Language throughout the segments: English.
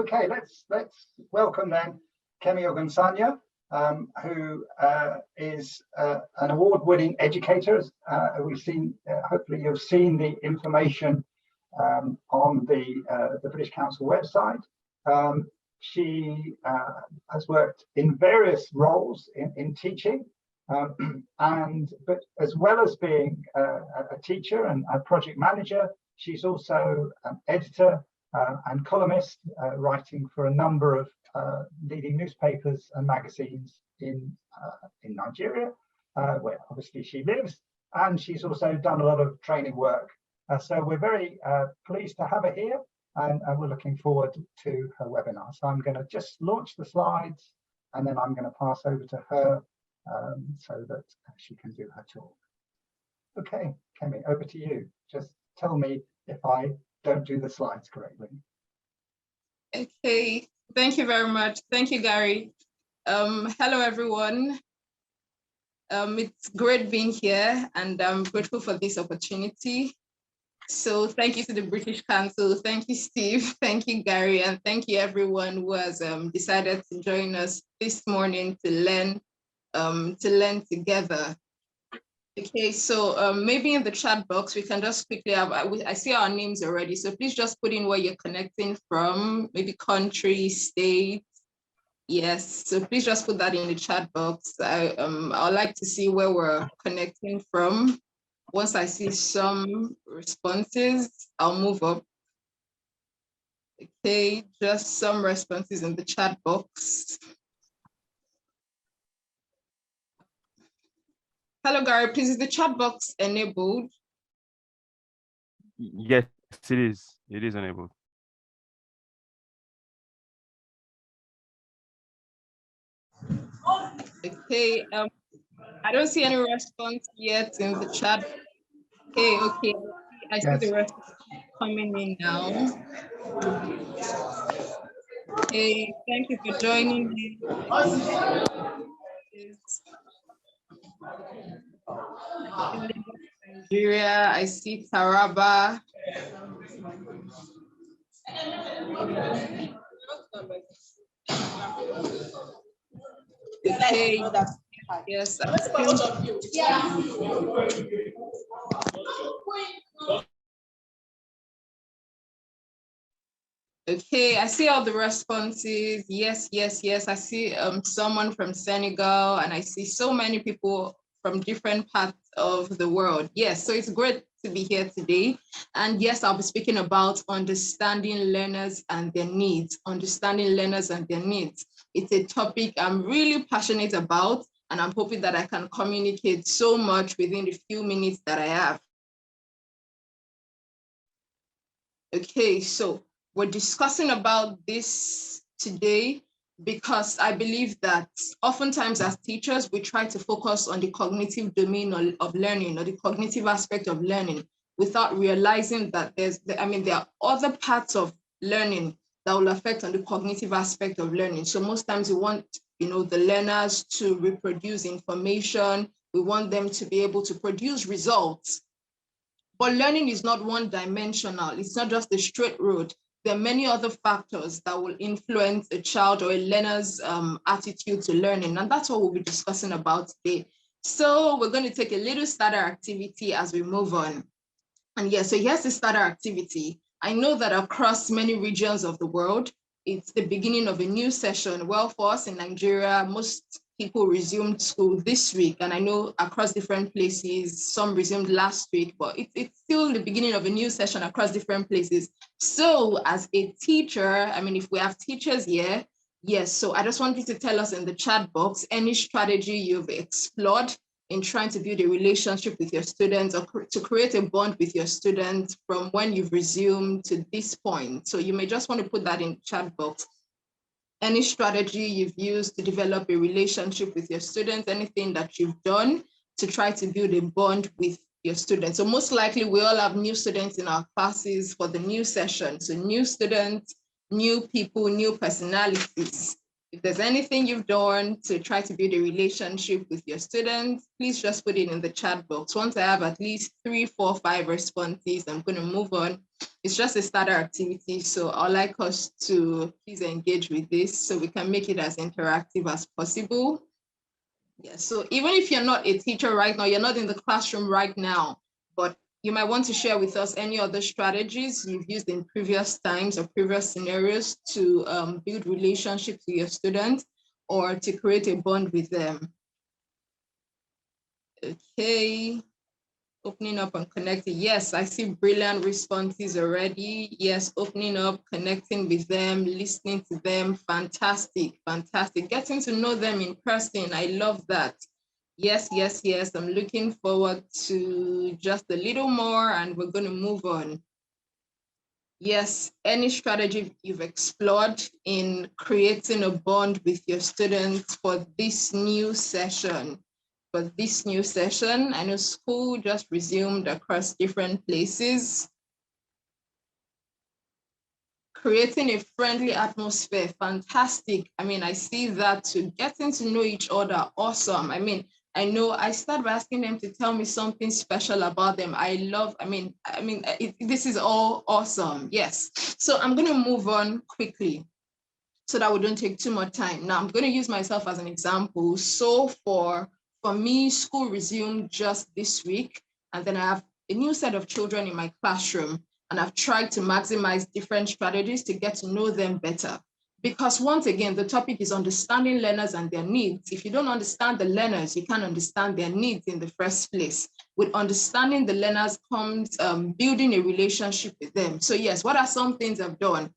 Okay, let's welcome then Kemi Ogunsanya, who is an award-winning educator. We've seen, hopefully you've seen the information on the British Council website. She has worked in various roles in teaching, but as well as being a teacher and a project manager, she's also an editor and columnist, writing for a number of leading newspapers and magazines in Nigeria, where obviously she lives, and she's also done a lot of training work. So we're very pleased to have her here, and we're looking forward to her webinar. So I'm going to just launch the slides, and then I'm going to pass over to her so that she can do her talk. Okay, Kemi, over to you. Just tell me if I don't do the slides correctly. Okay, thank you very much. Thank you, Gary. Hello, everyone. It's great being here, and I'm grateful for this opportunity. So thank you to the British Council. Thank you, Steve. Thank you, Gary. And thank you, everyone who has decided to join us this morning to learn together. Okay, so maybe in the chat box, we can just quickly have, I see our names already. So please just put in where you're connecting from, maybe country, state. Yes, so please just put that in the chat box. I'd like to see where we're connecting from. Once I see some responses, I'll move up. Okay, just some responses in the chat box. Hello, Gary, please, is the chat box enabled? Yes, it is. It is enabled. Okay, I don't see any response yet in the chat. Okay, I see the response coming in now. Okay, thank you for joining me. Nigeria, I see Taraba. Okay, yes. Okay, I see all the responses. Yes, yes, yes. I see someone from Senegal, and I see so many people from different parts of the world. Yes, so it's great to be here today. And yes, I'll be speaking about understanding learners and their needs. Understanding learners and their needs. It's a topic I'm really passionate about, and I'm hoping that I can communicate so much within the few minutes that I have. Okay, so we're discussing about this today because I believe that oftentimes as teachers, we try to focus on the cognitive domain of learning or the cognitive aspect of learning without realizing that there are other parts of learning that will affect on the cognitive aspect of learning. So most times we want, the learners to reproduce information. We want them to be able to produce results. But learning is not one-dimensional. It's not just a straight road. There are many other factors that will influence a child or a learner's attitude to learning. And that's what we'll be discussing about today. So we're going to take a little starter activity as we move on. And yeah, so here's the starter activity. I know that across many regions of the world, it's the beginning of a new session. Well, for us in Nigeria, most people resumed school this week. And I know across different places, some resumed last week, but it's still the beginning of a new session across different places. So as a teacher, if we have teachers here, yes, so I just want you to tell us in the chat box any strategy you've explored in trying to build a relationship with your students or to create a bond with your students from when you've resumed to this point. So you may just want to put that in the chat box. Any strategy you've used to develop a relationship with your students, anything that you've done to try to build a bond with your students. So most likely we all have new students in our classes for the new session. So new students, new people, new personalities. If there's anything you've done to try to build a relationship with your students, please just put it in the chat box. Once I have at least 3, 4, 5 responses, I'm going to move on. It's just a starter activity, so I'd like us to please engage with this so we can make it as interactive as possible. Yeah, so even if you're not a teacher right now, you're not in the classroom right now, but you might want to share with us any other strategies you've used in previous times or previous scenarios to build relationships with your students or to create a bond with them. Okay, opening up and connecting. Yes, I see brilliant responses already. Yes, opening up, connecting with them, listening to them. Fantastic, fantastic. Getting to know them in person. I love that. Yes, yes, yes. I'm looking forward to just a little more and we're going to move on. Yes, any strategy you've explored in creating a bond with your students for this new session. For this new session, I know school just resumed across different places. Creating a friendly atmosphere, fantastic. I mean, I see that too. Getting to know each other, awesome. I mean, I know I started by asking them to tell me something special about them. I love, this is all awesome. Yes. So I'm going to move on quickly so that we don't take too much time. Now I'm going to use myself as an example. So for me, school resumed just this week, and then I have a new set of children in my classroom, and I've tried to maximize different strategies to get to know them better. Because once again, the topic is understanding learners and their needs. If you don't understand the learners, you can't understand their needs in the first place. With understanding the learners comes building a relationship with them. So yes, what are some things I've done?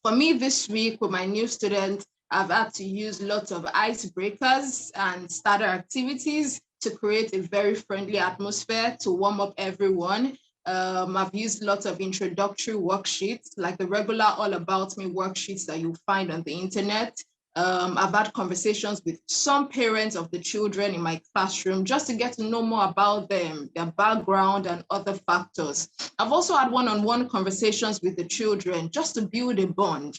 For me this week with my new students, I've had to use lots of icebreakers and starter activities to create a very friendly atmosphere to warm up everyone. I've used lots of introductory worksheets, like the regular All About Me worksheets that you'll find on the internet. I've had conversations with some parents of the children in my classroom just to get to know more about them, their background and other factors. I've also had one-on-one conversations with the children just to build a bond.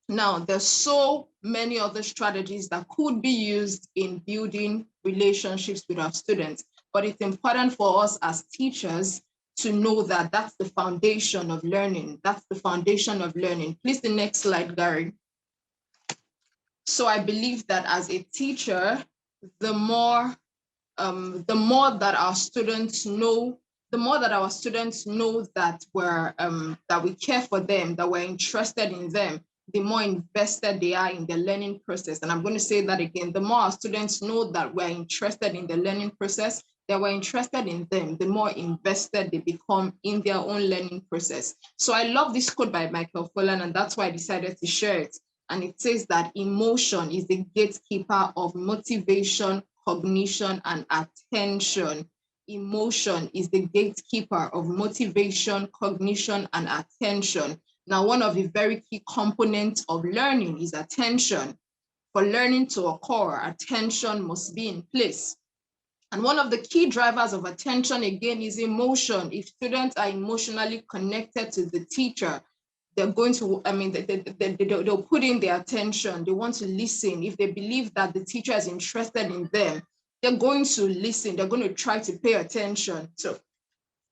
Now, there's so many other strategies that could be used in building relationships with our students, but it's important for us as teachers to know that that's the foundation of learning. That's the foundation of learning. Please, the next slide, Gary. So I believe that as a teacher, the more that our students know, that that we care for them, that we're interested in them, the more invested they are in the learning process. And I'm going to say that again, the more our students know that we're interested in the learning process, that we're interested in them, the more invested they become in their own learning process. So I love this quote by Michael Pollan, and that's why I decided to share it. And it says that emotion is the gatekeeper of motivation, cognition, and attention. Emotion is the gatekeeper of motivation, cognition, and attention. Now, one of the very key components of learning is attention. For learning to occur, attention must be in place. And one of the key drivers of attention, again, is emotion. If students are emotionally connected to the teacher, they're going to, they'll put in their attention. They want to listen. If they believe that the teacher is interested in them, they're going to listen. They're going to try to pay attention. So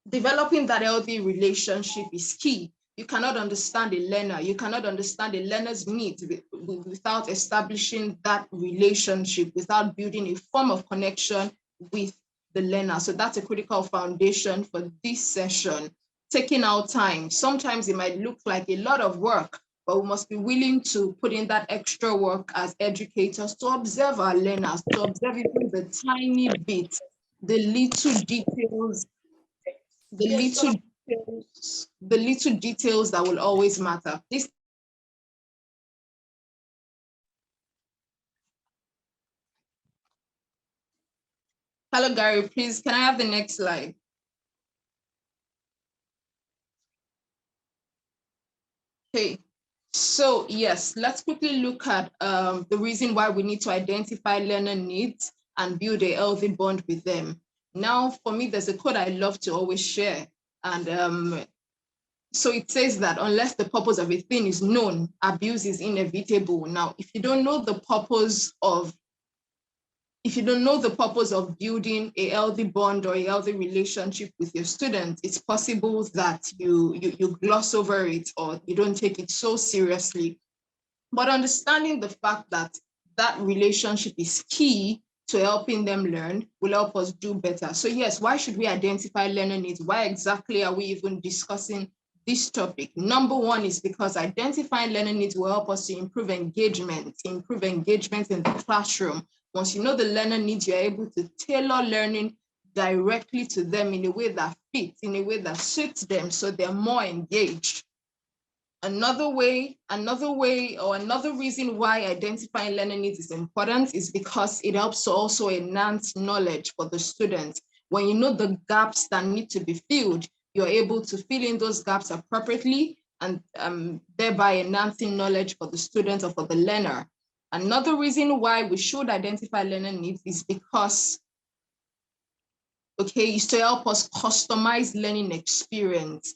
developing that healthy relationship is key. You cannot understand a learner. You cannot understand a learner's needs without establishing that relationship, without building a form of connection with the learner. So that's a critical foundation for this session. Taking our time. Sometimes it might look like a lot of work, but we must be willing to put in that extra work as educators to observe our learners, to observe even the tiny bits, the little details, the little details that will always matter. This. Hello, Gary, please, can I have the next slide? Okay, so yes, let's quickly look at the reason why we need to identify learner needs and build a healthy bond with them. Now, for me, there's a quote I love to always share, and So it says that unless the purpose of a thing is known, abuse is inevitable. Now, if you don't know the purpose of building a healthy bond or a healthy relationship with your students, it's possible that you gloss over it or you don't take it so seriously. But understanding the fact that that relationship is key to helping them learn will help us do better. So yes, why should we identify learning needs? Why exactly are we even discussing this topic? Number one is because identifying learning needs will help us to improve engagement in the classroom. Once you know the learner needs, you're able to tailor learning directly to them in a way that fits, in a way that suits them, so they're more engaged. Another reason why identifying learning needs is important is because it helps to also enhance knowledge for the students. When you know the gaps that need to be filled, you're able to fill in those gaps appropriately and thereby enhancing knowledge for the student or for the learner. Another reason why we should identify learning needs is because is to help us customize learning experience,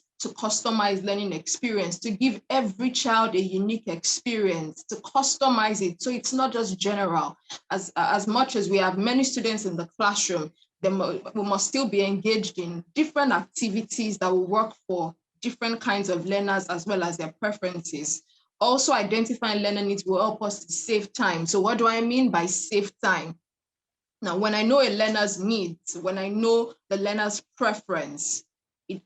to give every child a unique experience, to customize it. So it's not just general. As much as we have many students in the classroom, we must still be engaged in different activities that will work for different kinds of learners as well as their preferences. Also, identifying learning needs will help us to save time. So what do I mean by save time? Now, when I know a learner's needs, when I know the learner's preference,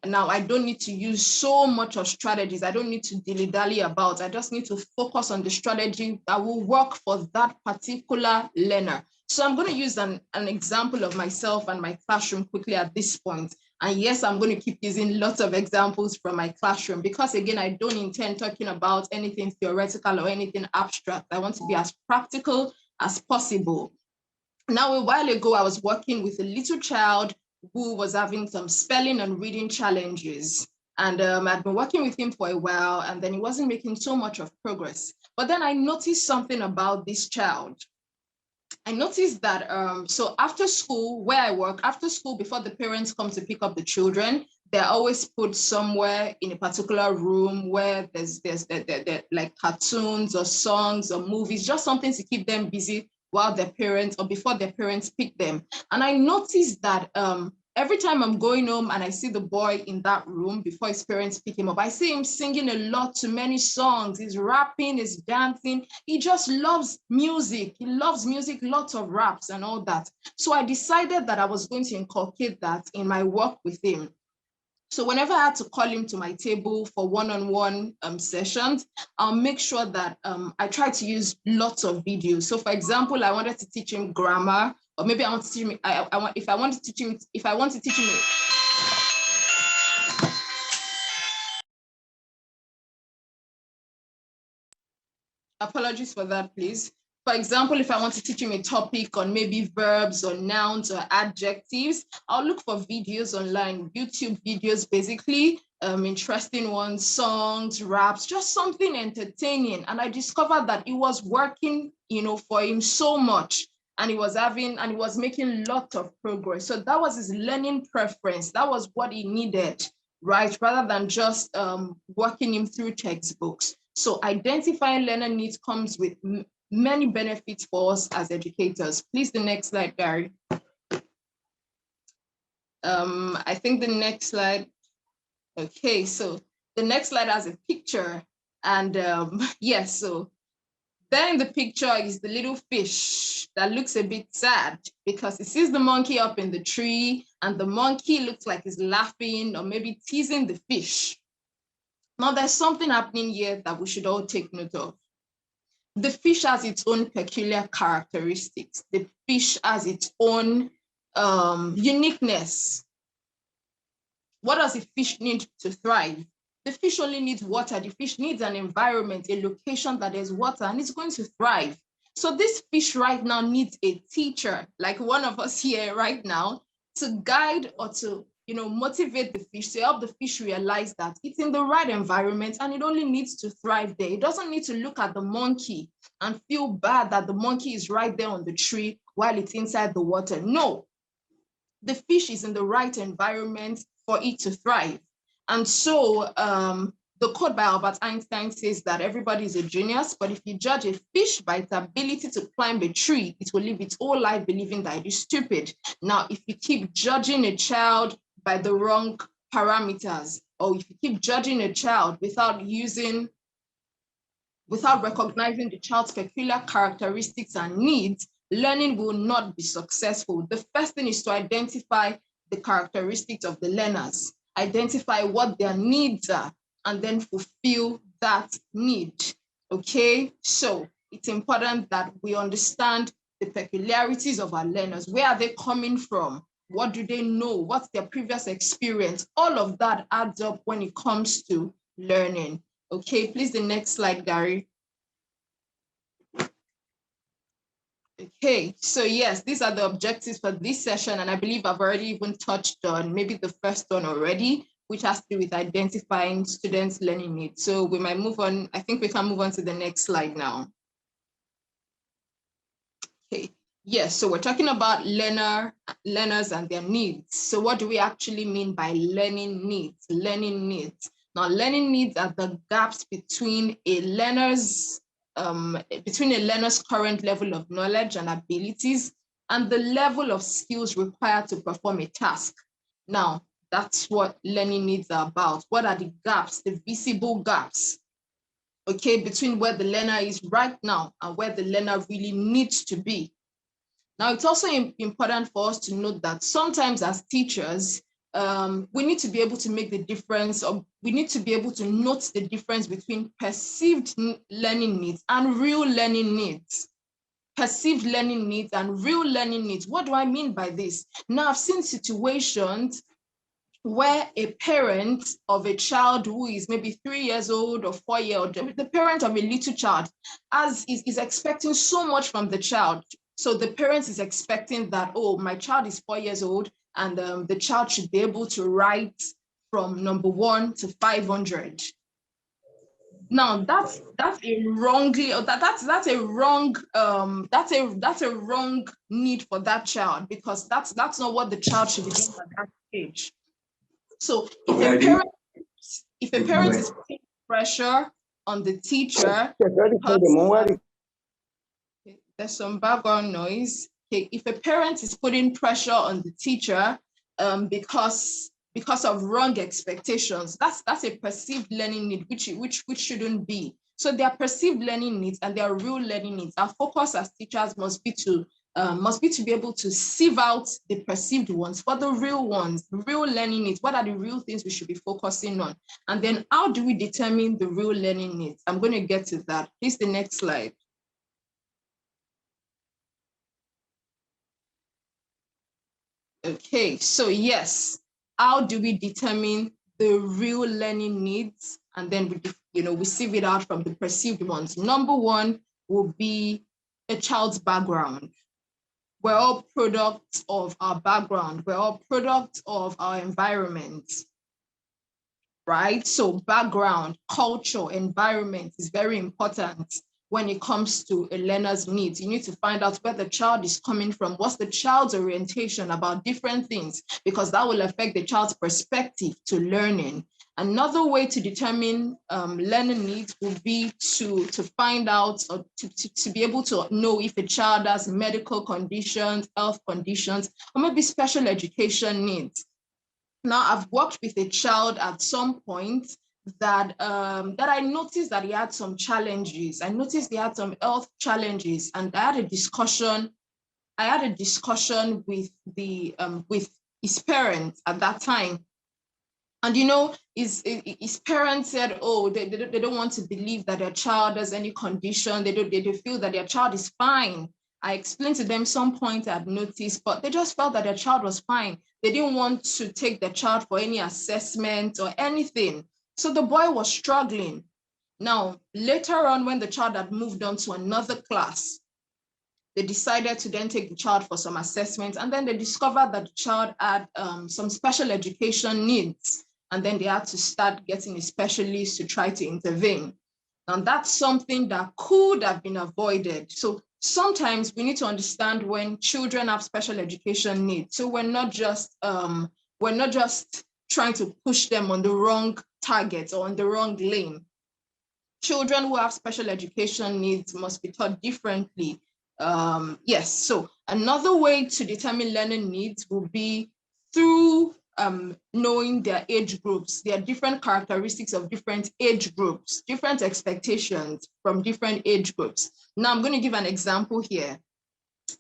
now I don't need to use so much of strategies. I don't need to dilly-dally about. I just need to focus on the strategy that will work for that particular learner. So I'm going to use an example of myself and my classroom quickly at this point. And yes, I'm going to keep using lots of examples from my classroom because, again, I don't intend talking about anything theoretical or anything abstract. I want to be as practical as possible. Now, a while ago, I was working with a little child who was having some spelling and reading challenges. And I'd been working with him for a while, and then he wasn't making so much of progress. But then I noticed something about this child. I noticed that, so after school, where I work, after school, before the parents come to pick up the children, they're always put somewhere in a particular room where there's like cartoons or songs or movies, just something to keep them busy while their parents or before their parents pick them. And I noticed that every time I'm going home and I see the boy in that room before his parents pick him up, I see him singing a lot to many songs. He's rapping, he's dancing. He just loves music. He loves music, lots of raps and all that. So I decided that I was going to inculcate that in my work with him. So whenever I had to call him to my table for one-on-one sessions, I'll make sure that I try to use lots of videos. So for example, I wanted to teach him grammar, or maybe I want to teach him, if I want to teach him apologies for that, please. For example, if I want to teach him a topic on maybe verbs or nouns or adjectives, I'll look for videos online, YouTube videos, basically, interesting ones, songs, raps, just something entertaining. And I discovered that it was working, for him so much. And he was making lots of progress. So that was his learning preference. That was what he needed, right? Rather than just working him through textbooks. So identifying learner needs comes with many benefits for us as educators. Please, the next slide, Gary. I think the next slide. Okay, so the next slide has a picture. And yes, so there in the picture is the little fish that looks a bit sad because it sees the monkey up in the tree and the monkey looks like he's laughing or maybe teasing the fish. Now, there's something happening here that we should all take note of. The fish has its own peculiar characteristics. The fish has its own uniqueness. What does a fish need to thrive? The fish only needs water. The fish needs an environment, a location that has water, and it's going to thrive. So this fish right now needs a teacher, like one of us here right now, to guide or to motivate the fish, to help the fish realize that it's in the right environment and it only needs to thrive there. It doesn't need to look at the monkey and feel bad that the monkey is right there on the tree while it's inside the water. No, the fish is in the right environment for it to thrive. And so the quote by Albert Einstein says that everybody is a genius, but if you judge a fish by its ability to climb a tree, it will live its whole life believing that it is stupid. Now, if you keep judging a child by the wrong parameters, or if you keep judging a child without recognizing the child's peculiar characteristics and needs, learning will not be successful. The first thing is to identify the characteristics of the learners, identify what their needs are, and then fulfill that need, okay? So it's important that we understand the peculiarities of our learners. Where are they coming from? What do they know? What's their previous experience? All of that adds up when it comes to learning. Okay, please, the next slide, Gary. Okay, so yes, these are the objectives for this session, and I believe I've already even touched on maybe the first one already, which has to do with identifying students' learning needs. So we might move on. I think we can move on to the next slide now. Okay, yes, so we're talking about learners and their needs. So what do we actually mean by learning needs? Learning needs. Now, learning needs are the gaps between a learner's current level of knowledge and abilities and the level of skills required to perform a task. Now, that's what learning needs are about. What are the gaps, the visible gaps, okay, between where the learner is right now and where the learner really needs to be? Now, it's also important for us to note that sometimes as teachers, we need to be able to make the difference, or we need to be able to note the difference between perceived learning needs and real learning needs. Perceived learning needs and real learning needs. What do I mean by this? Now, I've seen situations where a parent of a child who is maybe 3 years old or 4 years old, the parent of a little child, is expecting so much from the child. So the parent is expecting that, oh, my child is 4 years old, and the child should be able to write from number 1 to 500. Now that's a wrongly, or that's a wrong need for that child, because that's not what the child should be doing at that age. So if a parent is putting pressure on the teacher, there's some background noise. Okay, if a parent is putting pressure on the teacher because of wrong expectations, that's a perceived learning need, which shouldn't be. So there are perceived learning needs and there are real learning needs. Our focus as teachers must be to be able to sieve out the perceived ones for the real ones, the real learning needs. What are the real things we should be focusing on? And then how do we determine the real learning needs? I'm going to get to that. Please, the next slide. Okay, so yes, how do we determine the real learning needs? And then we sieve it out from the perceived ones. Number one will be a child's background. We're all products of our background. We're all products of our environment, right? So background, culture, environment is very important when it comes to a learner's needs. You need to find out where the child is coming from. What's the child's orientation about different things? Because that will affect the child's perspective to learning. Another way to determine learning needs would be to find out, or to be able to know if a child has medical conditions, health conditions, or maybe special education needs. Now, I've worked with a child at some point that I noticed that he had some challenges. I noticed he had some health challenges, and I had a discussion with his parents at that time. And his parents said, oh, they don't want to believe that their child has any condition. They feel that their child is fine. I explained to them some point I'd noticed, but they just felt that their child was fine. They didn't want to take their child for any assessment or anything. So the boy was struggling. Now, later on, when the child had moved on to another class, they decided to then take the child for some assessments, and then they discovered that the child had some special education needs, and then they had to start getting a specialist to try to intervene. And that's something that could have been avoided. So sometimes we need to understand when children have special education needs. So we're not just trying to push them on the wrong target or on the wrong lane. Children who have special education needs must be taught differently. Yes, so another way to determine learning needs will be through knowing their age groups. There are different characteristics of different age groups, different expectations from different age groups. Now I'm going to give an example here.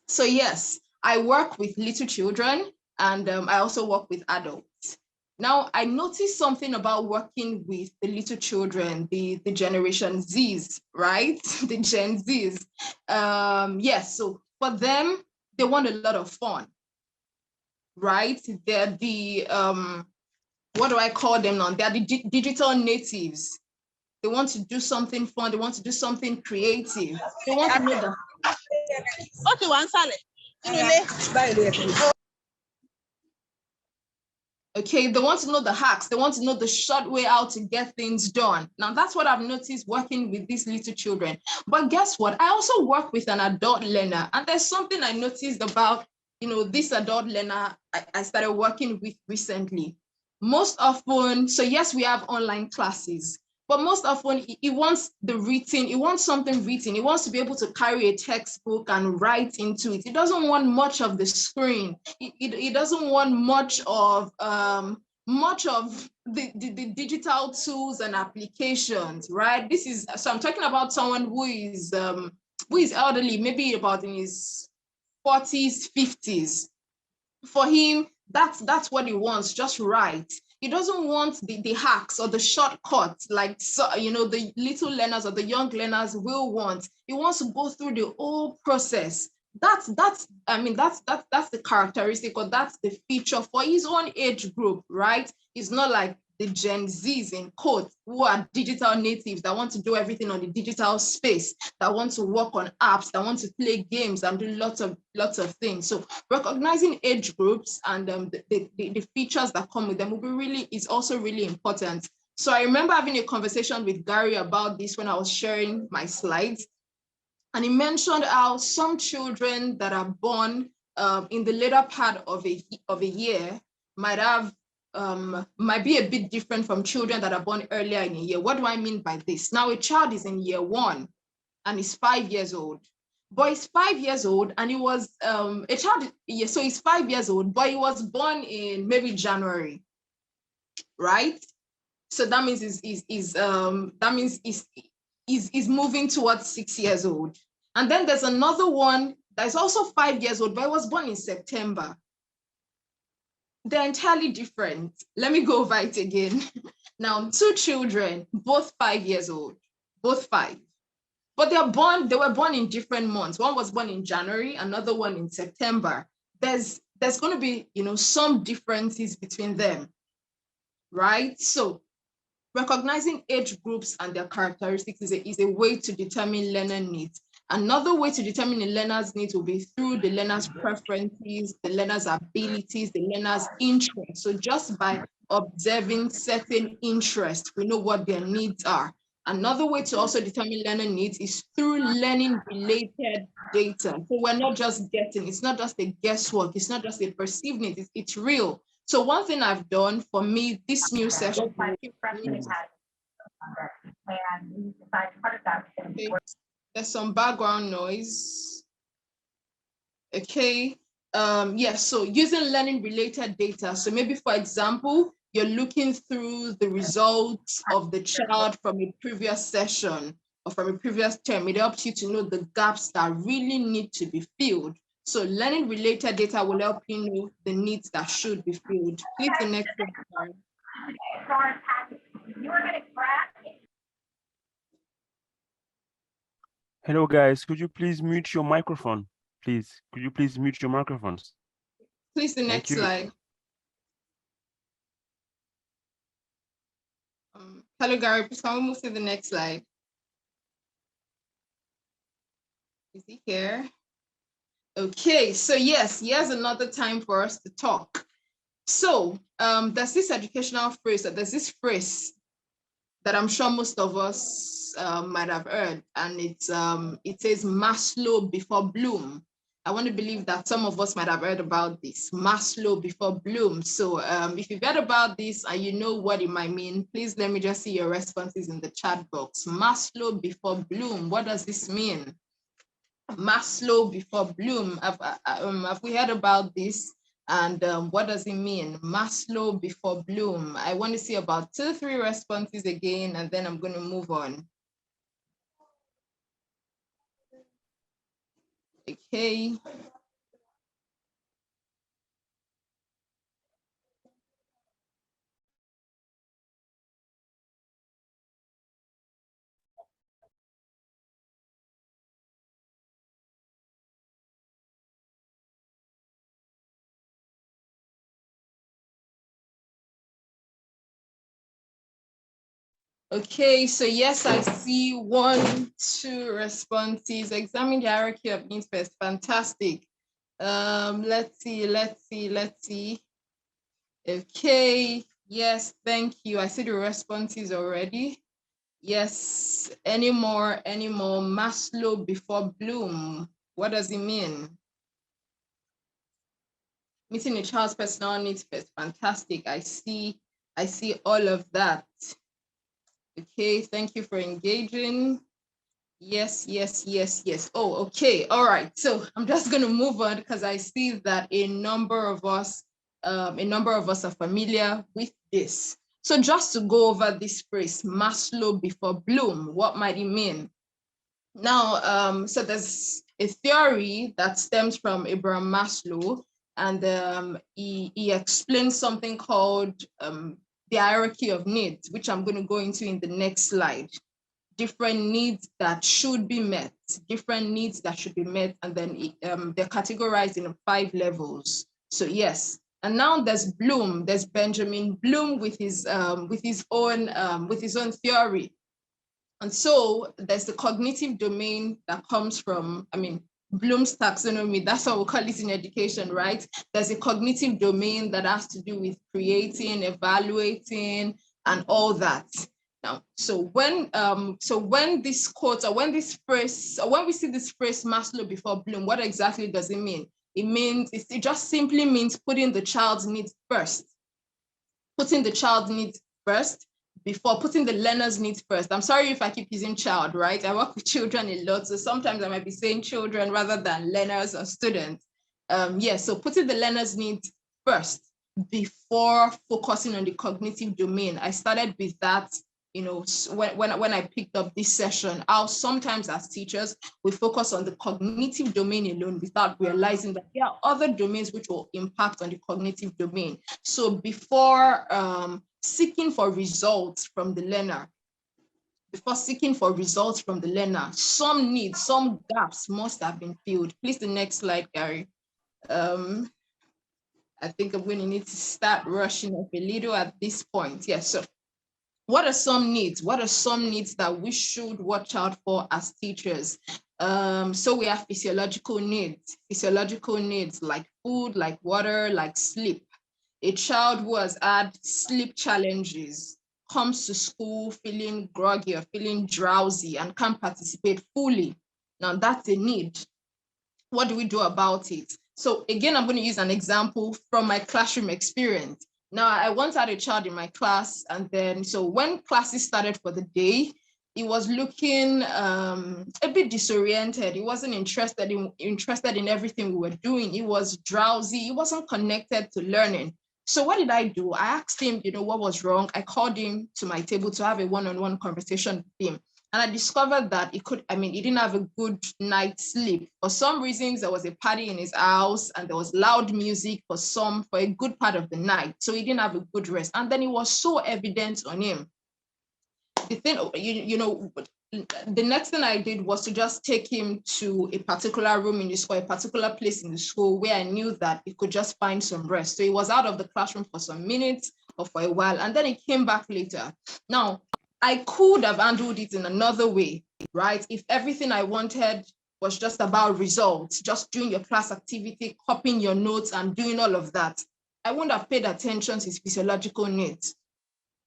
So yes, I work with little children and I also work with adults. Now, I noticed something about working with the little children, the Generation Zs, right? The Gen Zs. Yes, so for them, they want a lot of fun, right? They're the, what do I call them now? They're the digital natives. They want to do something fun. They want to do something creative. They want to know that. Okay, they want to know the hacks. They want to know the short way out to get things done. Now, that's what I've noticed working with these little children. But guess what? I also work with an adult learner. And there's something I noticed about, this adult learner I started working with recently. Most often, so yes, we have online classes. But most often, he wants the written, he wants something written. He wants to be able to carry a textbook and write into it. He doesn't want much of the screen. He doesn't want much of the digital tools and applications, right? So I'm talking about someone who is elderly, maybe about in his 40s, 50s. For him, that's what he wants, just write. He doesn't want the hacks or the shortcuts like the little learners or the young learners will want. He wants to go through the whole process. That's the characteristic, or that's the feature for his own age group, right? It's not like the Gen Zs in quotes who are digital natives that want to do everything on the digital space, that want to work on apps, that want to play games and do lots of things. So recognizing age groups and the features that come with them is also really important. So I remember having a conversation with Gary about this when I was sharing my slides. And he mentioned how some children that are born in the later part of a year might be a bit different from children that are born earlier in a year. What do I mean by this? Now, a child is in year 1 and is 5 years old. But he's 5 years old and he was so he's 5 years old, but he was born in maybe January, right? So that means he's moving towards 6 years old. And then there's another one that is also 5 years old, but he was born in September. They're entirely different. Let me go over it again. Now, 2 children, both 5 years old, both 5. But they were born in different months. One was born in January, another one in September. There's going to be, some differences between them, right? So recognizing age groups and their characteristics is a way to determine learner needs. Another way to determine a learner's needs will be through the learner's preferences, the learner's abilities, the learner's interests. So just by observing certain interests, we know what their needs are. Another way to also determine learner needs is through learning-related data. So we're not just guessing, it's not just a guesswork, it's not just a perceived need, it's real. So one thing I've done for me, this new session, there's some background noise. Okay. Yes, so using learning related data. So maybe, for example, you're looking through the results of the child from a previous session or from a previous term. It helps you to know the gaps that really need to be filled. So learning related data will help you know the needs that should be filled. Please, the next one. Hello, guys. Could you please mute your microphone? Please, could you please mute your microphones? Please, the next slide. Hello, Gary. Please can we move to the next slide? Is he here? Okay, so yes, here's another time for us to talk. So there's this educational phrase, there's this phrase that I'm sure most of us might have heard, and it says Maslow before Bloom. I want to believe that some of us might have heard about this, Maslow before Bloom. So if you've heard about this and you know what it might mean, please let me just see your responses in the chat box. Maslow before Bloom, what does this mean? Maslow before Bloom, have we heard about this? And what does it mean? Maslow before Bloom. I want to see about 2-3 responses again, and then I'm going to move on. Okay. Okay, so yes, I see 1, 2 responses. Examine the hierarchy of needs first. Fantastic. Let's see. Okay, yes, thank you. I see the responses already. Yes, any more? Maslow before Bloom. What does it mean? Meeting a child's personal needs first. Fantastic. I see all of that. Okay, thank you for engaging. Yes. Oh, okay. All right. So I'm just going to move on because I see that a number of us are familiar with this. So just to go over this phrase, Maslow before Bloom, what might it mean? Now, so there's a theory that stems from Abraham Maslow, and he explains something called the hierarchy of needs, which I'm going to go into in the next slide. Different needs that should be met, and then they're categorized in 5 levels. So yes, and now there's Bloom. There's Benjamin Bloom with his own theory. And so there's the cognitive domain that comes from, Bloom's taxonomy. That's how we call it in education, right? There's a cognitive domain that has to do with creating, evaluating, and all that. Now, so when this quote, or when this phrase, or when we see this phrase Maslow before Bloom, what exactly does it mean? It just simply means putting the child's needs first. Putting the child's needs first before putting the learner's needs first. I'm sorry if I keep using child, right? I work with children a lot, so sometimes I might be saying children rather than learners or students. So putting the learner's needs first before focusing on the cognitive domain. I started with that, when I picked up this session, how sometimes as teachers, we focus on the cognitive domain alone without realizing that there are other domains which will impact on the cognitive domain. So before seeking for results from the learner, some needs, some gaps must have been filled. Please, the next slide, Gary. I think I'm going to need to start rushing up a little at this point. Yes, so what are some needs? What are some needs that we should watch out for as teachers? So we have physiological needs like food, like water, like sleep. A child who has had sleep challenges comes to school feeling groggy or feeling drowsy and can't participate fully. Now that's a need. What do we do about it? So again, I'm going to use an example from my classroom experience. Now, I once had a child in my class, and then so when classes started for the day, he was looking a bit disoriented. He wasn't interested in everything we were doing. He was drowsy. He wasn't connected to learning. So what did I do? I asked him, what was wrong. I called him to my table to have a one-on-one conversation with him. And I discovered that he didn't have a good night's sleep. For some reasons, there was a party in his house and there was loud music for a good part of the night. So he didn't have a good rest. And then it was so evident on him. The thing, the next thing I did was to just take him to a particular room in the school, a particular place in the school where I knew that he could just find some rest. So he was out of the classroom for some minutes or for a while, and then he came back later. Now, I could have handled it in another way, right? If everything I wanted was just about results, just doing your class activity, copying your notes and doing all of that, I wouldn't have paid attention to his physiological needs.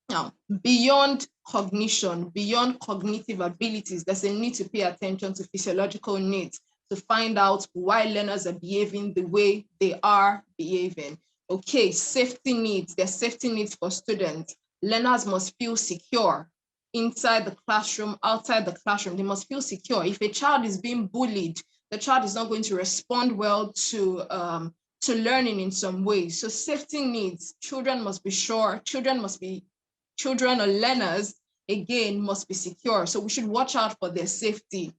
Now, beyond cognition, beyond cognitive abilities, there's a need to pay attention to physiological needs. to find out why learners are behaving the way they are behaving. Okay, safety needs. There's safety needs for students. Learners must feel secure inside the classroom, outside the classroom. They must feel secure. If a child is being bullied, the child is not going to respond well to learning in some ways. So safety needs, children must be sure, children or learners, again, must be secure. So we should watch out for their safety.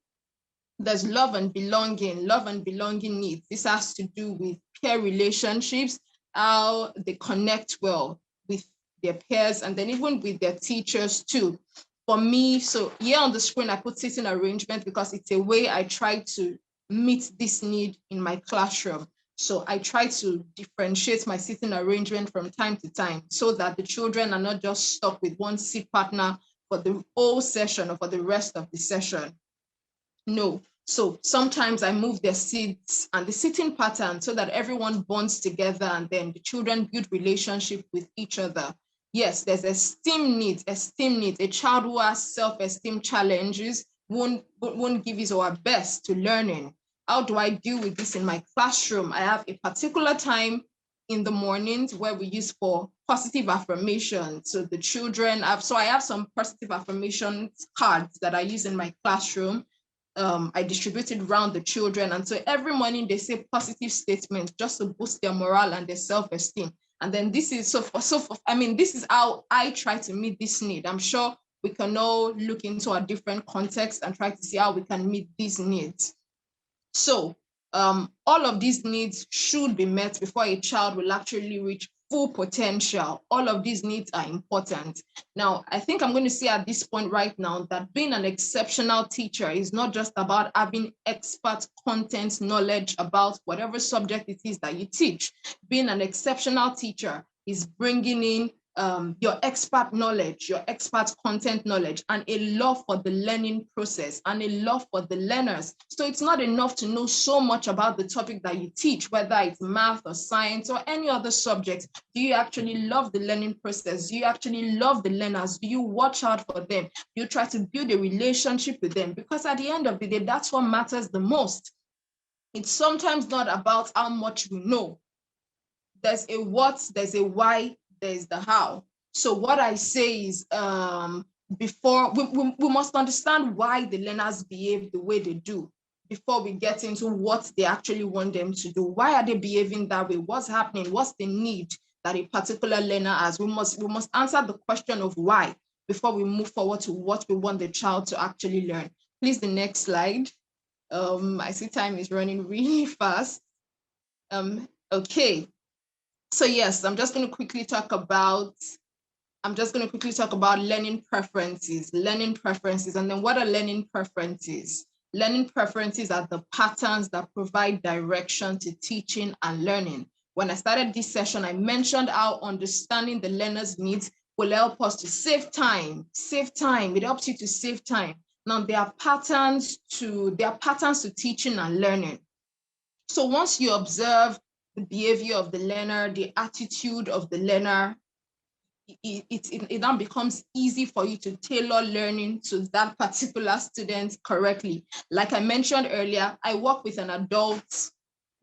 There's love and belonging needs. This has to do with peer relationships, how they connect well with their peers, and then even with their teachers too. For me, so here on the screen, I put sitting arrangement because it's a way I try to meet this need in my classroom. So I try to differentiate my sitting arrangement from time to time so that the children are not just stuck with one seat partner for the whole session or for the rest of the session. No. So sometimes I move their seats and the sitting pattern so that everyone bonds together and then the children build relationship with each other. Yes, there's esteem needs. A child who has self-esteem challenges won't give his or her best to learning. How do I deal with this in my classroom? I have a particular time in the mornings where we use for positive affirmations. So the children I have some positive affirmations cards that I use in my classroom. I distributed around the children. And so every morning they say positive statements just to boost their morale and their self-esteem. And then this is this is how I try to meet this need. I'm sure we can all look into a different context and try to see how we can meet these needs. So all of these needs should be met before a child will actually reach full potential. All of these needs are important. Now, I think I'm going to say at this point right now that being an exceptional teacher is not just about having expert content knowledge about whatever subject it is that you teach. Being an exceptional teacher is bringing in your expert knowledge, your expert content knowledge, and a love for the learning process and a love for the learners. So it's not enough to know so much about the topic that you teach, whether it's math or science or any other subject. Do you actually love the learning process? Do you actually love the learners? Do you watch out for them? Do you try to build a relationship with them? Because at the end of the day, that's what matters the most. It's sometimes not about how much we know. There's a what, there's a why, there's the how. So what I say is before we must understand why the learners behave the way they do before we get into what they actually want them to do. Why are they behaving that way? What's happening? What's the need that a particular learner has? We must answer the question of why before we move forward to what we want the child to actually learn. Please, the next slide. I see time is running really fast. Okay. So yes, I'm just going to quickly talk about learning preferences. And then what are learning preferences? Learning preferences are the patterns that provide direction to teaching and learning. When I started this session, I mentioned how understanding the learner's needs will help us to save time. It helps you to save time. Now there are patterns to teaching and learning. So once you observe the behavior of the learner, the attitude of the learner, it now becomes easy for you to tailor learning to that particular student correctly. Like I mentioned earlier, I work with an adult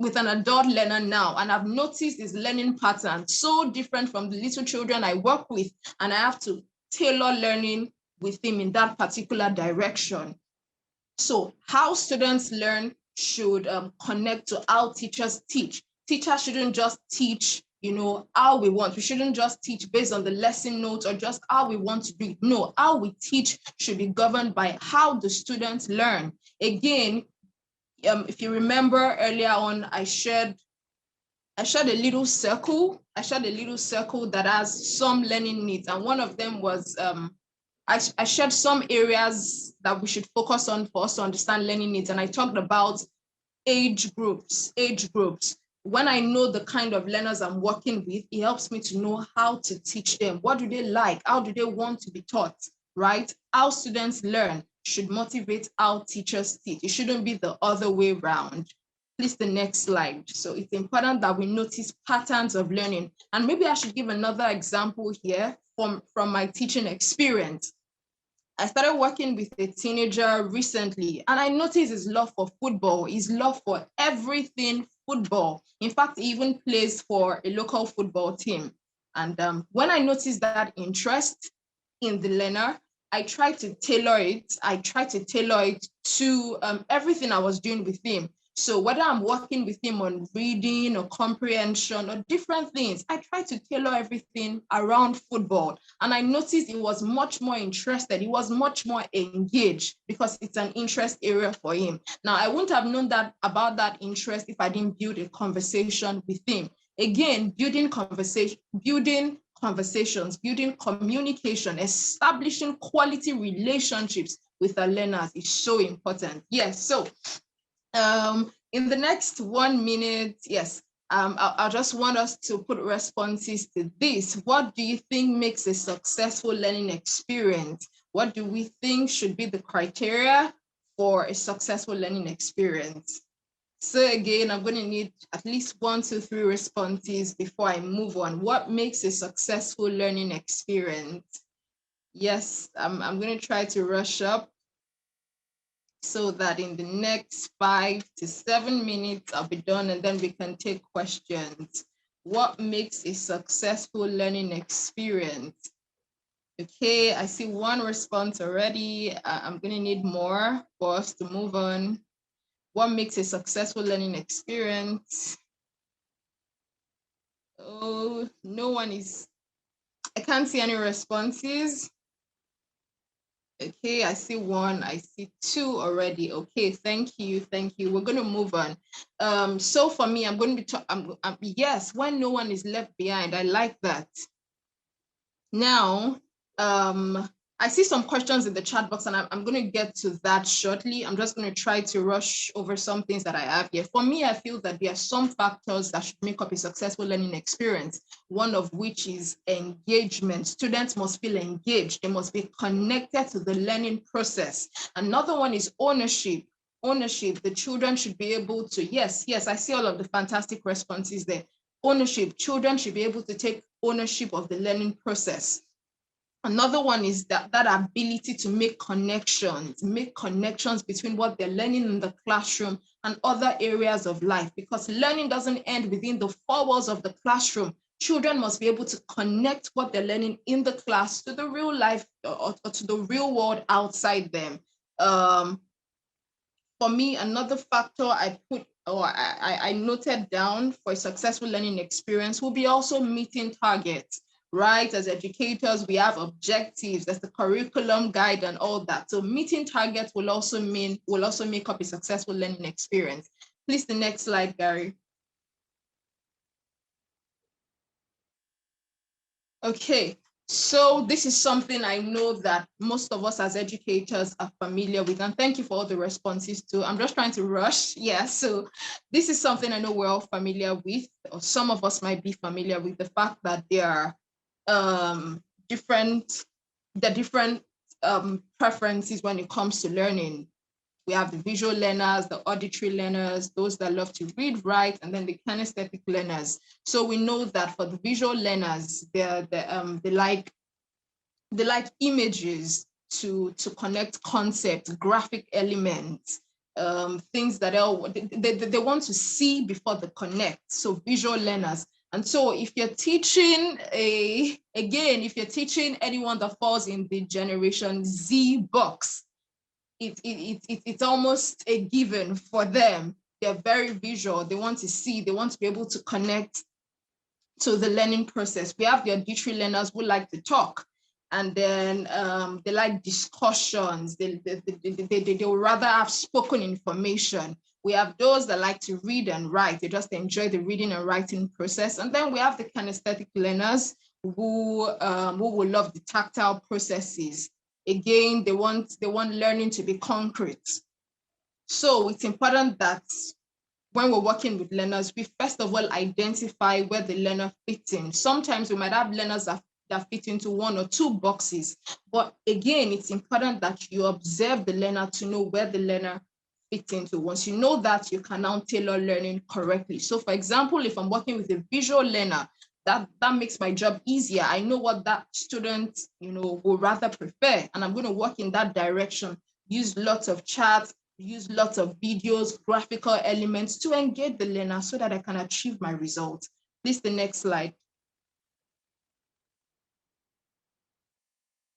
learner now, and I've noticed his learning pattern so different from the little children I work with, and I have to tailor learning with him in that particular direction. So how students learn should connect to how teachers teach. Teachers shouldn't just teach, how we want. We shouldn't just teach based on the lesson notes or just how we want to do it. No, how we teach should be governed by how the students learn. Again, if you remember earlier on, I shared a little circle. That has some learning needs, and one of them was I shared some areas that we should focus on for us to understand learning needs, and I talked about age groups. When I know the kind of learners I'm working with, it helps me to know how to teach them. What do they like? How do they want to be taught, right? How students learn should motivate how teachers teach. It shouldn't be the other way around. Please, the next slide. So it's important that we notice patterns of learning. And maybe I should give another example here from my teaching experience. I started working with a teenager recently, and I noticed his love for football, his love for everything football. In fact, he even plays for a local football team. And when I noticed that interest in the learner, I tried to tailor it. I tried to tailor it to everything I was doing with him. So whether I'm working with him on reading or comprehension or different things, I try to tailor everything around football. And I noticed he was much more interested. He was much more engaged because it's an interest area for him. Now, I wouldn't have known that about that interest if I didn't build a conversation with him. Again, building conversations, building communication, establishing quality relationships with our learners is so important. Yes, so in the next 1 minute, yes, I just want us to put responses to this. What do you think makes a successful learning experience? What do we think should be the criteria for a successful learning experience? So again, I'm going to need at least 1, 2, 3 responses before I move on. What makes a successful learning experience? Yes, I'm going to try to rush up so that in the next 5 to 7 minutes, I'll be done and then we can take questions. What makes a successful learning experience? Okay, I see 1 response already. I'm going to need more for us to move on. What makes a successful learning experience? Oh, no one is, I can't see any responses. Okay, I see 1, I see 2 already. Okay, thank you, thank you. We're going to move on. So for me, I'm going to be talking, yes, when no one is left behind, I like that. Now, I see some questions in the chat box and I'm going to get to that shortly. I'm just going to try to rush over some things that I have here. For me, I feel that there are some factors that should make up a successful learning experience, one of which is engagement. Students must feel engaged. They must be connected to the learning process. Another one is ownership. Ownership, the children should be able to, yes, I see all of the fantastic responses there. Ownership, children should be able to take ownership of the learning process. Another one is that ability to make connections between what they're learning in the classroom and other areas of life, because learning doesn't end within the 4 walls of the classroom. Children must be able to connect what they're learning in the class to the real life or to the real world outside them. For me, another factor I noted down for a successful learning experience will be also meeting targets, right? As educators, we have objectives, there's the curriculum guide and all that. So meeting targets will also make up a successful learning experience. Please, the next slide, Gary. Okay. So this is something I know that most of us as educators are familiar with, and thank you for all the responses too. I'm just trying to rush. Yeah, so this is something I know we're all familiar with, or some of us might be familiar with, the fact that there are different preferences when it comes to learning. We have the visual learners, the auditory learners, those that love to read, write, and then the kinesthetic learners. So we know that for the visual learners, they like images to connect concepts, graphic elements, things that they want to see before they connect. So visual learners. And so if you're teaching if you're teaching anyone that falls in the Generation Z box, it's almost a given for them. They're very visual. They want to see, they want to be able to connect to the learning process. We have the auditory learners who like to talk, and then they like discussions. They would rather have spoken information. We have those that like to read and write. They just enjoy the reading and writing process. And then we have the kinesthetic learners who will love the tactile processes. Again, they want learning to be concrete. So it's important that when we're working with learners, we first of all identify where the learner fits in. Sometimes we might have learners that fit into 1 or 2 boxes, but again, it's important that you observe the learner to know where the learner fits into. Once you know that, you can now tailor learning correctly. So for example, if I'm working with a visual learner, that makes my job easier. I know what that student, will rather prefer, and I'm going to work in that direction. Use lots of charts, use lots of videos, graphical elements to engage the learner so that I can achieve my results. Please, the next slide.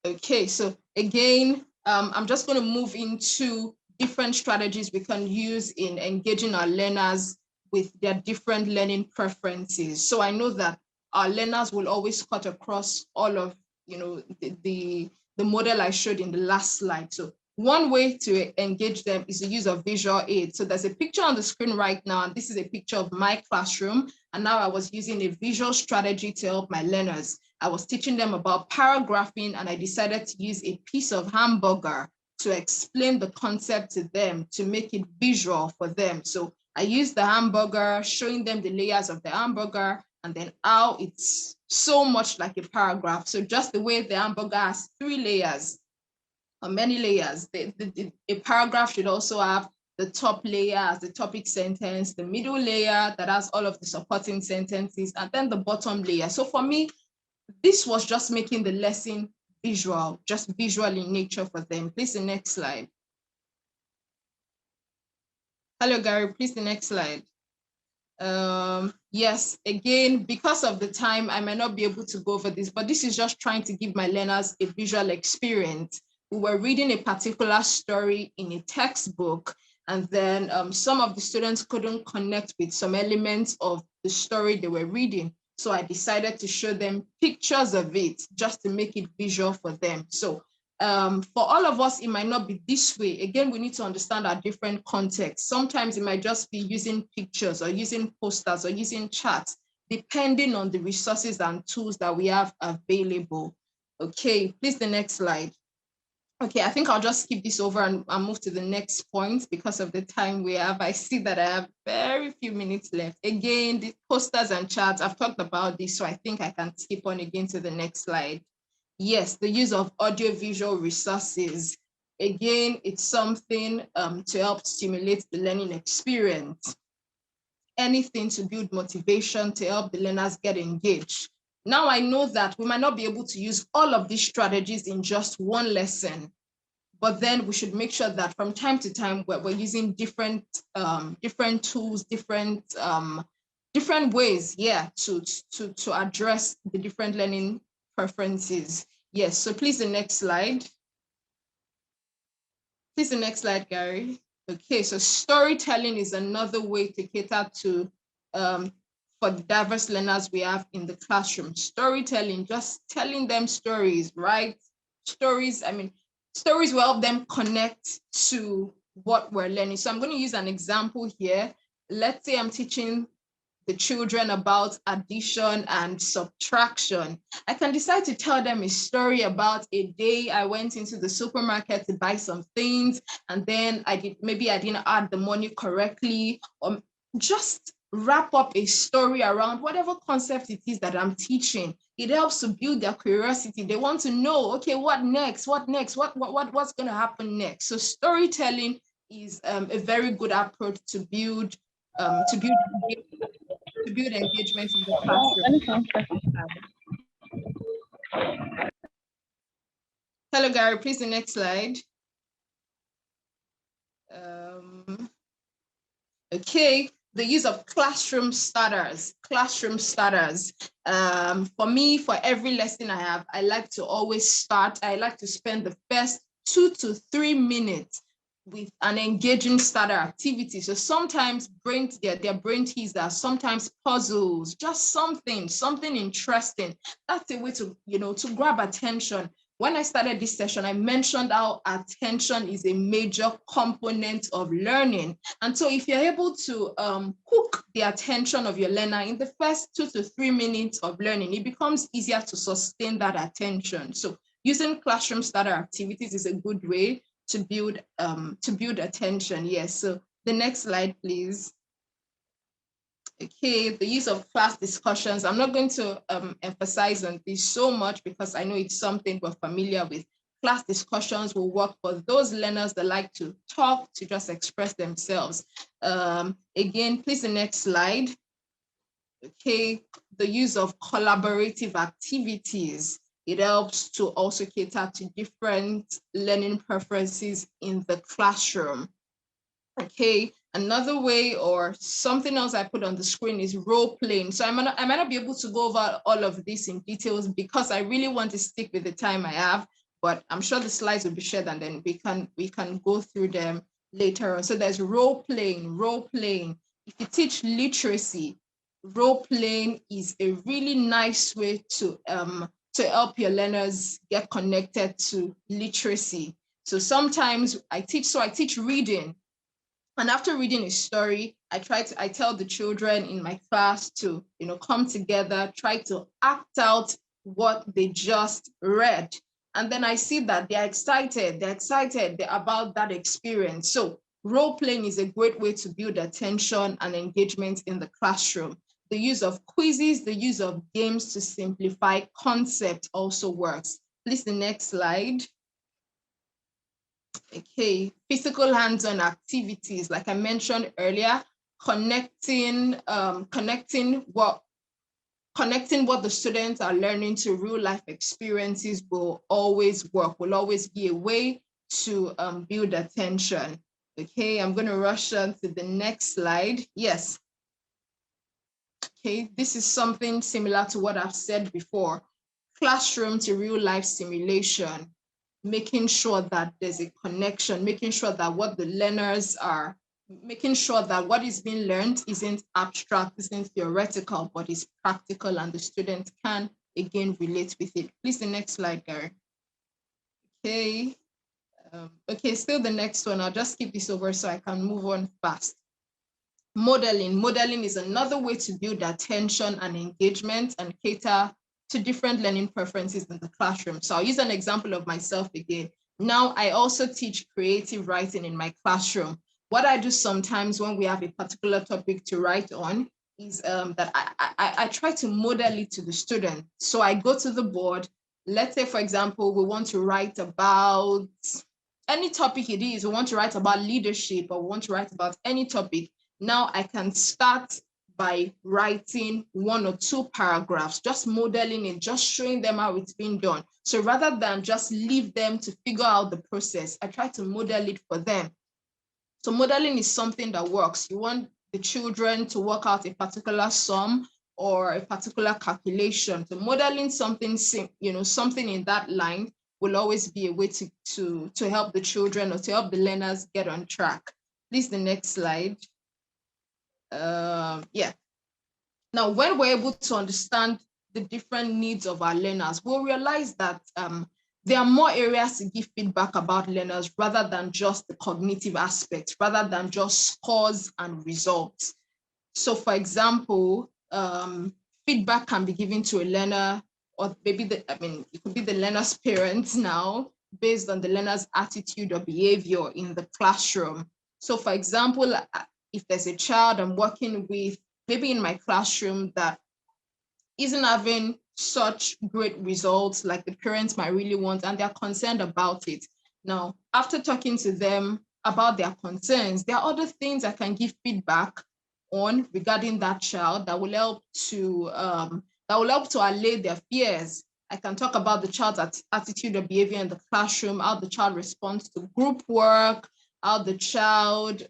Okay, so again, I'm just going to move into different strategies we can use in engaging our learners with their different learning preferences. So I know that our learners will always cut across all of, the model I showed in the last slide. So one way to engage them is the use of visual aids. So there's a picture on the screen right now, and this is a picture of my classroom. And now I was using a visual strategy to help my learners. I was teaching them about paragraphing, and I decided to use a piece of hamburger to explain the concept to them, to make it visual for them. So I used the hamburger, showing them the layers of the hamburger, and then how it's so much like a paragraph. So just the way the hamburger has 3 layers, or many layers, a paragraph should also have the top layer as the topic sentence, the middle layer that has all of the supporting sentences, and then the bottom layer. So for me, this was just making the lesson visual, just visual in nature for them. Please, the next slide. Hello, Gary, please, the next slide. Yes, again, because of the time, I might not be able to go over this, but this is just trying to give my learners a visual experience. We were reading a particular story in a textbook, and then some of the students couldn't connect with some elements of the story they were reading. So I decided to show them pictures of it just to make it visual for them. So for all of us, it might not be this way. Again, we need to understand our different contexts. Sometimes it might just be using pictures or using posters or using charts, depending on the resources and tools that we have available. Okay, please, the next slide. Okay, I think I'll just skip this over and move to the next point because of the time we have. I see that I have very few minutes left. Again, the posters and charts, I've talked about this, so I think I can skip on again to the next slide. Yes, the use of audiovisual resources. Again, it's something to help stimulate the learning experience. Anything to build motivation to help the learners get engaged. Now I know that we might not be able to use all of these strategies in just one lesson, but then we should make sure that from time to time we're using different tools, different ways, yeah, to address the different learning preferences. Yes, so please, the next slide. Please, the next slide, Gary. Okay, so storytelling is another way to cater to for the diverse learners we have in the classroom. Storytelling, just telling them stories, right? Stories, stories will help them connect to what we're learning. So I'm going to use an example here. Let's say I'm teaching the children about addition and subtraction. I can decide to tell them a story about a day I went into the supermarket to buy some things, and then maybe I didn't add the money correctly, or just wrap up a story around whatever concept it is that I'm teaching. It helps to build their curiosity. They want to know, okay, what next? What's going to happen next? So storytelling is a very good approach to build engagement in the classroom. Hello, Gary, please, the next slide. Okay, the use of classroom starters. For me, for every lesson I have, I like to always start. I like to spend the first 2 to 3 minutes with an engaging starter activity. So sometimes their brain teasers, sometimes puzzles, just something interesting. That's a way to grab attention. When I started this session, I mentioned how attention is a major component of learning. And so if you're able to hook the attention of your learner in the first 2 to 3 minutes of learning, it becomes easier to sustain that attention. So using classroom starter activities is a good way to build attention. Yes, so the next slide, please. Okay, the use of class discussions. I'm not going to emphasize on this so much because I know it's something we're familiar with. Class discussions will work for those learners that like to talk, to just express themselves. Again, please, the next slide. Okay, the use of collaborative activities. It helps to also cater to different learning preferences in the classroom. Okay, another way or something else I put on the screen is role playing. So I might not be able to go over all of this in details because I really want to stick with the time I have, but I'm sure the slides will be shared and then we can go through them later on. So there's role playing. If you teach literacy, role playing is a really nice way to help your learners get connected to literacy. So sometimes I teach reading. And after reading a story, I tell the children in my class to, come together, try to act out what they just read. And then I see that they're excited about that experience. So role playing is a great way to build attention and engagement in the classroom. The use of quizzes, the use of games to simplify concept also works. Please, the next slide. Okay, physical hands-on activities, like I mentioned earlier, connecting what the students are learning to real life experiences will always work, will always be a way to build attention. Okay, I'm going to rush on to the next slide. Yes. Okay, this is something similar to what I've said before. Classroom to real life simulation, making sure that there's a connection, making sure that what the learners are, making sure that what is being learned isn't abstract, isn't theoretical, but is practical and the student can again relate with it. Please, the next slide, Gary. Okay. Okay, still the next one. I'll just skip this over so I can move on fast. Modeling. Modeling is another way to build attention and engagement and cater to different learning preferences in the classroom. So I'll use an example of myself again. Now, I also teach creative writing in my classroom. What I do sometimes when we have a particular topic to write on is that I try to model it to the student. So I go to the board. Let's say, for example, we want to write about any topic it is. We want to write about leadership or we want to write about any topic. Now I can start by writing 1 or 2 paragraphs, just modeling it, just showing them how it's being done. So rather than just leave them to figure out the process, I try to model it for them. So modeling is something that works. You want the children to work out a particular sum or a particular calculation. So modeling something, something in that line will always be a way to help the children or to help the learners get on track. Please, the next slide. Yeah. Now, when we're able to understand the different needs of our learners, we'll realize that there are more areas to give feedback about learners rather than just the cognitive aspects, rather than just scores and results. So, for example, feedback can be given to a learner, or maybe it could be the learner's parents now, based on the learner's attitude or behavior in the classroom. So, for example, if there's a child I'm working with, maybe in my classroom, that isn't having such great results like the parents might really want, and they're concerned about it. Now, after talking to them about their concerns, there are other things I can give feedback on regarding that child that will help to allay their fears. I can talk about the child's attitude or behavior in the classroom, how the child responds to group work, how the child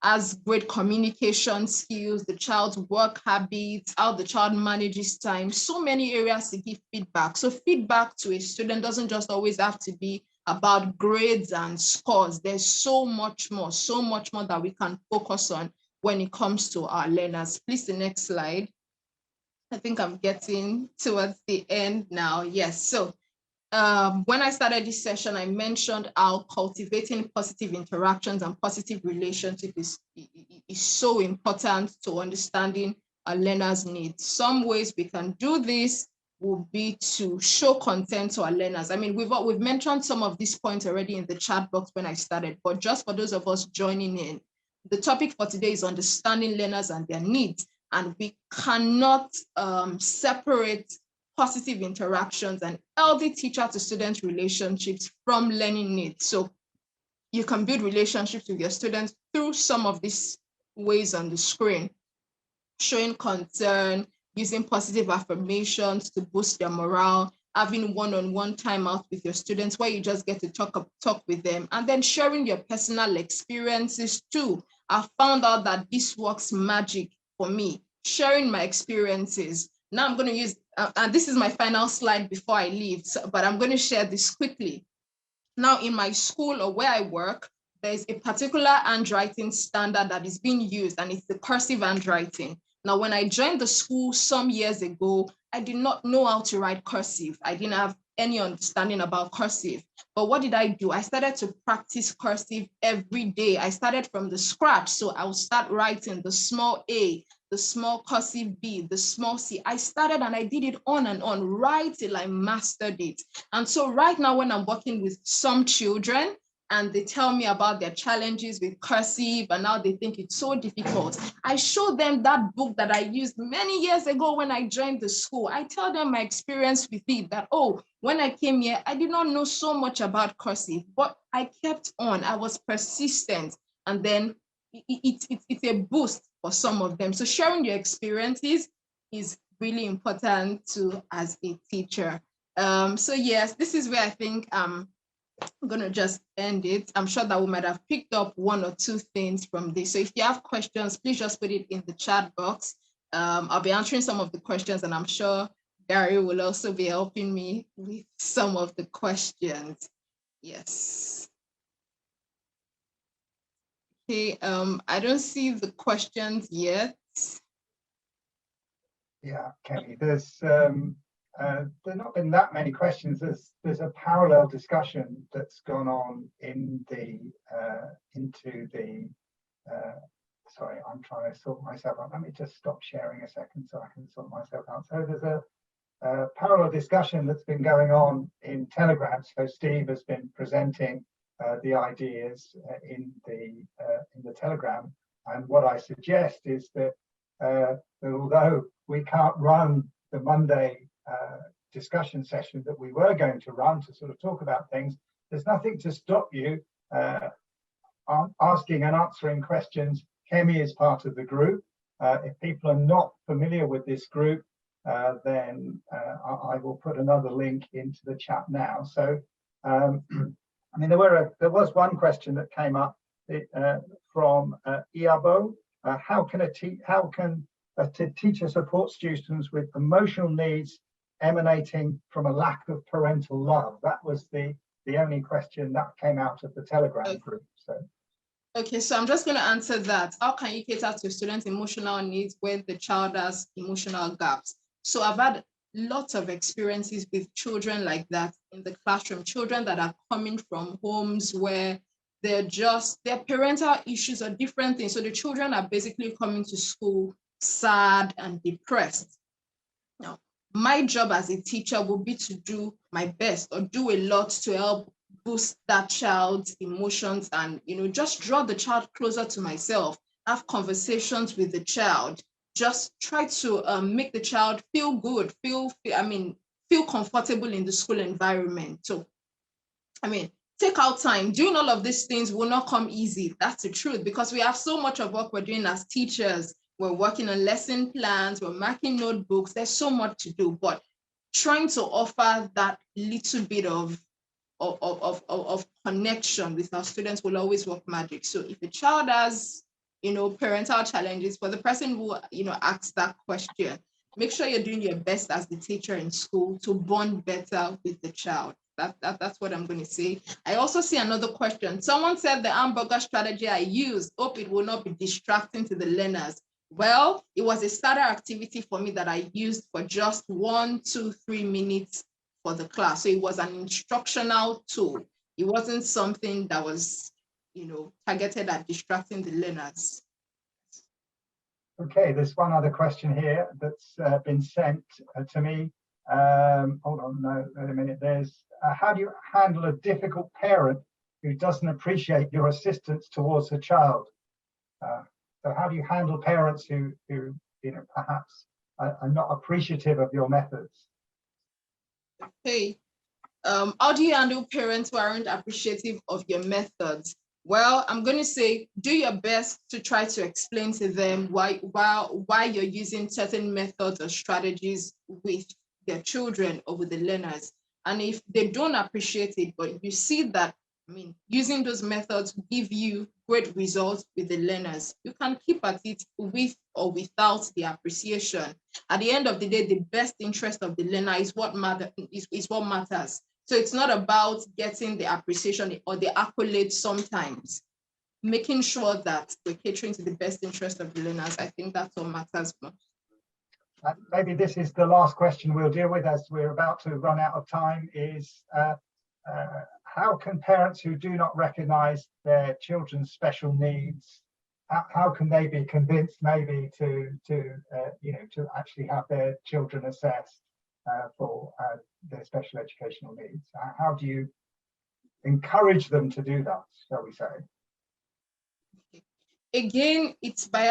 has great communication skills, the child's work habits, how the child manages time, so many areas to give feedback. So feedback to a student doesn't just always have to be about grades and scores. There's so much more that we can focus on when it comes to our learners. Please, the next slide. I think I'm getting towards the end now. Yes, so when I started this session, I mentioned how cultivating positive interactions and positive relationships is so important to understanding our learners' needs. Some ways we can do this will be to show content to our learners. I mean, we've mentioned some of these points already in the chat box when I started, but just for those of us joining in, the topic for today is understanding learners and their needs. And we cannot separate positive interactions and healthy teacher to student relationships from learning needs. So you can build relationships with your students through some of these ways on the screen. showing concern, using positive affirmations to boost their morale, having one-on-one time out with your students where you just get to talk with them, and then sharing your personal experiences too. I found out that this works magic for me, sharing my experiences. Now I'm going to use, and this is my final slide before I leave, but I'm going to share this quickly. Now in my school or where I work, there's a particular handwriting standard that is being used, and it's the cursive handwriting. Now, when I joined the school some years ago, I did not know how to write cursive. I didn't have any understanding about cursive. But what did I do? I started to practice cursive every day. I started from the scratch. So I would start writing the small a, the small cursive b, the small c. I started and I did it on and on, right till I mastered it. And so right now, when I'm working with some children, and they tell me about their challenges with cursive and now they think it's so difficult, I show them that book that I used many years ago when I joined the school. I tell them my experience with it, that, oh, when I came here, I did not know so much about cursive, but I kept on, I was persistent, and then it's a boost for some of them. So sharing your experiences is really important too as a teacher. So yes, this is where I think I'm going to just end it. I'm sure that we might have picked up one or two things from this. So if you have questions, please just put it in the chat box. I'll be answering some of the questions, and I'm sure Gary will also be helping me with some of the questions. Yes. Okay, I don't see the questions yet. Yeah, Kemi, there's not been that many questions. There's a parallel discussion that's gone on in the sorry, I'm trying to sort myself out. Let me just stop sharing a second so I can sort myself out. So there's a parallel discussion that's been going on in Telegram. So Steve has been presenting the ideas in the Telegram, and what I suggest is that although we can't run the Monday discussion session that we were going to run to sort of talk about things, there's nothing to stop you asking and answering questions. Kemi is part of the group. If people are not familiar with this group, then I will put another link into the chat now. So, I mean, there was one question that came up from Iabo. How can a teacher support students with emotional needs emanating from a lack of parental love? That was the only question that came out of the Telegram group. So. Okay, so I'm just going to answer that. How can you cater to students' emotional needs when the child has emotional gaps? So I've had lots of experiences with children like that in the classroom, children that are coming from homes where their parental issues are different things. So the children are basically coming to school sad and depressed. Now, my job as a teacher will be to do my best or do a lot to help boost that child's emotions and, just draw the child closer to myself, have conversations with the child, just try to make the child feel good, feel comfortable in the school environment. So, take out time. Doing all of these things will not come easy. That's the truth, because we have so much of work we're doing as teachers. We're working on lesson plans, we're marking notebooks. There's so much to do, but trying to offer that little bit of connection with our students will always work magic. So if a child has, parental challenges, for the person who, asks that question, make sure you're doing your best as the teacher in school to bond better with the child. That's what I'm going to say. I also see another question. Someone said the hamburger strategy I used, hope it will not be distracting to the learners. Well, it was a starter activity for me that I used for just 1, 2, 3 minutes for the class. So it was an instructional tool. It wasn't something that was, targeted at distracting the learners. Okay, there's one other question here that's been sent to me. Hold on, no, wait a minute. There's how do you handle a difficult parent who doesn't appreciate your assistance towards a child? So how do you handle parents who perhaps are not appreciative of your methods? Okay, how do you handle parents who aren't appreciative of your methods? Well, I'm going to say, do your best to try to explain to them why you're using certain methods or strategies with their children or with the learners. And if they don't appreciate it, but you see that, I mean, using those methods give you great results with the learners, you can keep at it with or without the appreciation. At the end of the day, the best interest of the learner is what matters. So it's not about getting the appreciation or the accolades sometimes. Making sure that we're catering to the best interest of the learners, I think that's what matters most. Maybe this is the last question we'll deal with as we're about to run out of time, is how can parents who do not recognize their children's special needs, how can they be convinced maybe to actually have their children assessed for their special educational needs? How do you encourage them to do that, shall we say? Again, it's by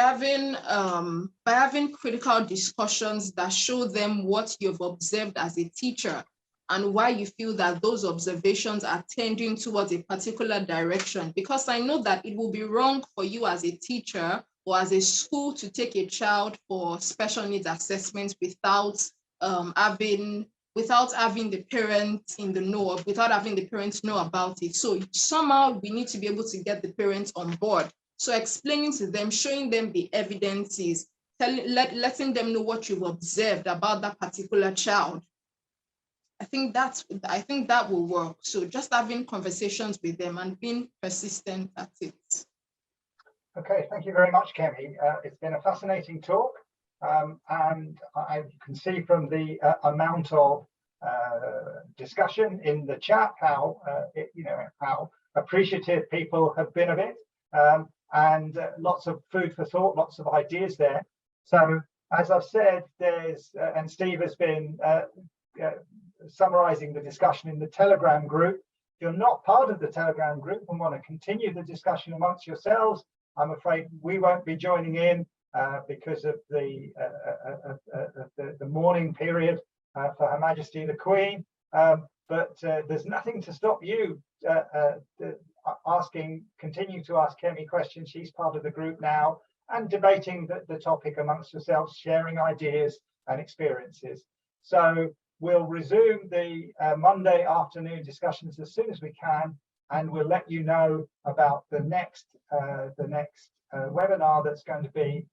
having critical discussions that show them what you've observed as a teacher and why you feel that those observations are tending towards a particular direction. Because I know that it will be wrong for you as a teacher or as a school to take a child for special needs assessment without having the parents in the know, or without having the parents know about it. So somehow we need to be able to get the parents on board. So explaining to them, showing them the evidences, letting them know what you've observed about that particular child. I think that will work. So just having conversations with them and being persistent at it. Okay, thank you very much, Kemi. It's been a fascinating talk, and I can see from the amount of discussion in the chat how how appreciative people have been of it. And lots of food for thought, lots of ideas there. So as I've said, and Steve has been summarizing the discussion in the Telegram group. If you're not part of the Telegram group and want to continue the discussion amongst yourselves, I'm afraid we won't be joining in because of the mourning period for Her Majesty the Queen. But there's nothing to stop you continue to ask Kemi questions. She's part of the group now, and debating the topic amongst yourselves, sharing ideas and experiences. So we'll resume the Monday afternoon discussions as soon as we can, and we'll let you know about the next webinar that's going to be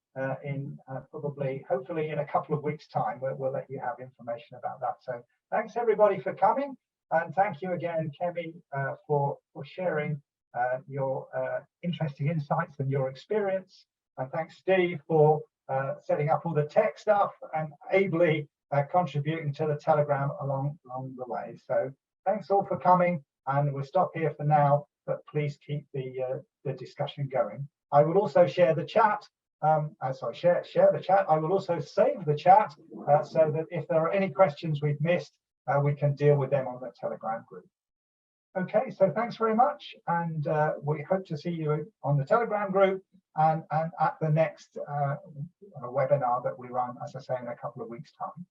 hopefully in a couple of weeks' time. We'll let you have information about that. So thanks everybody for coming. And thank you again, Kemi, for sharing your interesting insights and your experience. And thanks, Steve, for setting up all the tech stuff and ably contributing to the Telegram along the way. So thanks all for coming, and we'll stop here for now, but please keep the discussion going. I will also share the chat. Share the chat. I will also save the chat so that if there are any questions we've missed, we can deal with them on the Telegram group. Okay, so thanks very much, and we hope to see you on the Telegram group and at the next webinar that we run, as I say, in a couple of weeks' time.